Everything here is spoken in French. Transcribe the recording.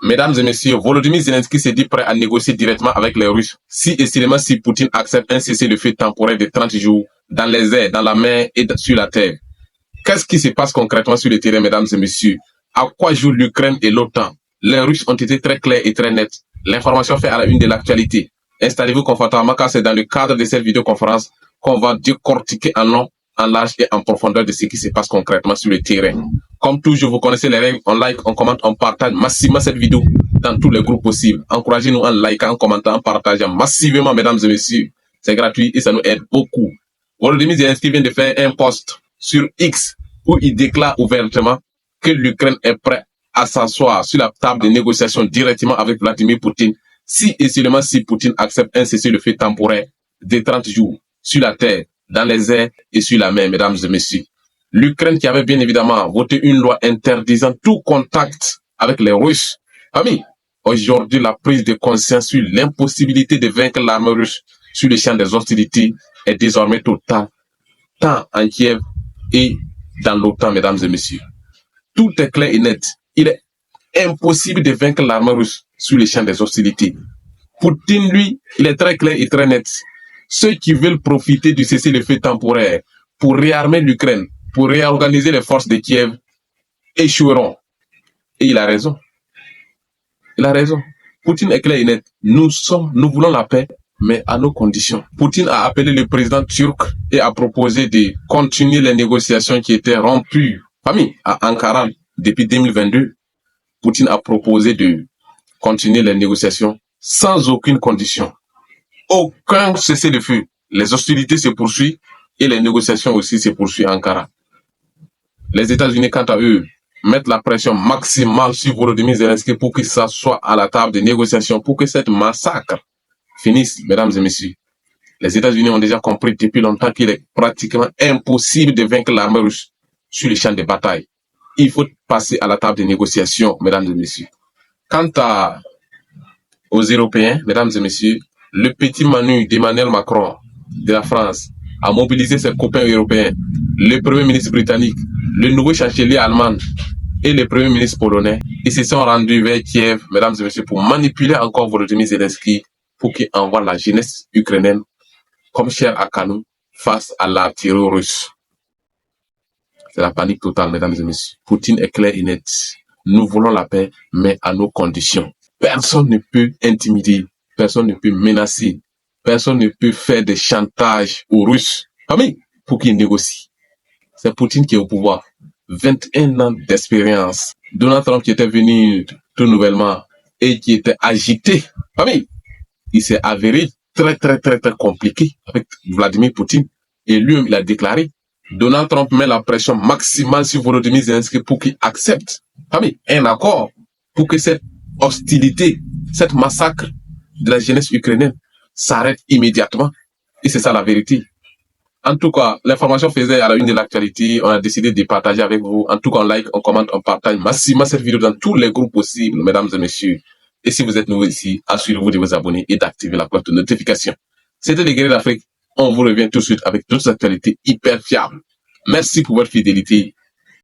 Mesdames et messieurs, Volodymyr Zelensky s'est dit prêt à négocier directement avec les Russes si et seulement si Poutine accepte un cessez-le-feu temporaire de 30 jours dans les airs, dans la mer et sur la terre. Qu'est-ce qui se passe concrètement sur le terrain, mesdames et messieurs? À quoi jouent l'Ukraine et l'OTAN? Les Russes ont été très clairs et très nets. L'information fait à la une de l'actualité. Installez-vous confortablement car c'est dans le cadre de cette vidéoconférence qu'on va décortiquer en long, en large et en profondeur de ce qui se passe concrètement sur le terrain. Comme toujours, vous connaissez les règles, on like, on commente, on partage massivement cette vidéo dans tous les groupes possibles. Encouragez-nous en likant, en commentant, en partageant massivement, mesdames et messieurs. C'est gratuit et ça nous aide beaucoup. Volodymyr Zelensky vient de faire un post sur X où il déclare ouvertement que l'Ukraine est prête à s'asseoir sur la table de négociation directement avec Vladimir Poutine si et seulement si Poutine accepte un cessez-le-feu temporaire de 30 jours sur la terre, dans les airs et sur la mer, mesdames et messieurs. L'Ukraine qui avait bien évidemment voté une loi interdisant tout contact avec les Russes. Amis, aujourd'hui la prise de conscience sur l'impossibilité de vaincre l'armée russe sur le champ des hostilités est désormais totale, tant en Kiev et dans l'OTAN, mesdames et messieurs. Tout est clair et net. Il est impossible de vaincre l'armée russe sur le champ des hostilités. Poutine, lui, il est très clair et très net. Ceux qui veulent profiter du cessez-le-feu temporaire pour réarmer l'Ukraine, pour réorganiser les forces de Kiev, échoueront. Et il a raison. Il a raison. Poutine est clair et net. Nous voulons la paix, mais à nos conditions. Poutine a appelé le président turc et a proposé de continuer les négociations qui étaient rompues. Famille, à Ankara, depuis 2022, Poutine a proposé de continuer les négociations sans aucune condition. Aucun cessez-le-feu. Les hostilités se poursuivent et les négociations aussi se poursuivent à Ankara. Les États-Unis, quant à eux, mettent la pression maximale sur Volodymyr Zelensky pour qu'il s'assoie à la table de négociation, pour que cette massacre finisse, mesdames et messieurs. Les États-Unis ont déjà compris depuis longtemps qu'il est pratiquement impossible de vaincre l'armée russe sur les champs de bataille. Il faut passer à la table de négociation, mesdames et messieurs. Quant aux Européens, mesdames et messieurs, le petit Manu d'Emmanuel Macron de la France a mobilisé ses copains européens, le Premier ministre britannique, le nouveau chancelier allemand et le Premier ministre polonais. Ils se sont rendus vers Kiev, mesdames et messieurs, pour manipuler encore Volodymyr Zelensky pour qu'il envoie la jeunesse ukrainienne comme chair à canon face à l'artillerie russe. C'est la panique totale, mesdames et messieurs. Poutine est clair et net. Nous voulons la paix, mais à nos conditions. Personne ne peut intimider, personne ne peut menacer, personne ne peut faire des chantages aux Russes, pour qu'ils négocient. C'est Poutine qui est au pouvoir. 21 ans d'expérience. Donald Trump qui était venu tout nouvellement et qui était agité. Il s'est avéré très compliqué avec Vladimir Poutine. Et lui, il a déclaré, Donald Trump met la pression maximale sur Volodymyr Zelensky pour qu'il accepte un accord pour que cette hostilité, cette massacre de la jeunesse ukrainienne s'arrête immédiatement. Et c'est ça la vérité. En tout cas, l'information faisait à la une de l'actualité. On a décidé de partager avec vous. En tout cas, on like, on commente, on partage massivement cette vidéo dans tous les groupes possibles, mesdames et messieurs. Et si vous êtes nouveau ici, assurez-vous de vous abonner et d'activer la cloche de notification. C'était les guerriers d'Afrique. On vous revient tout de suite avec d'autres actualités hyper fiables. Merci pour votre fidélité.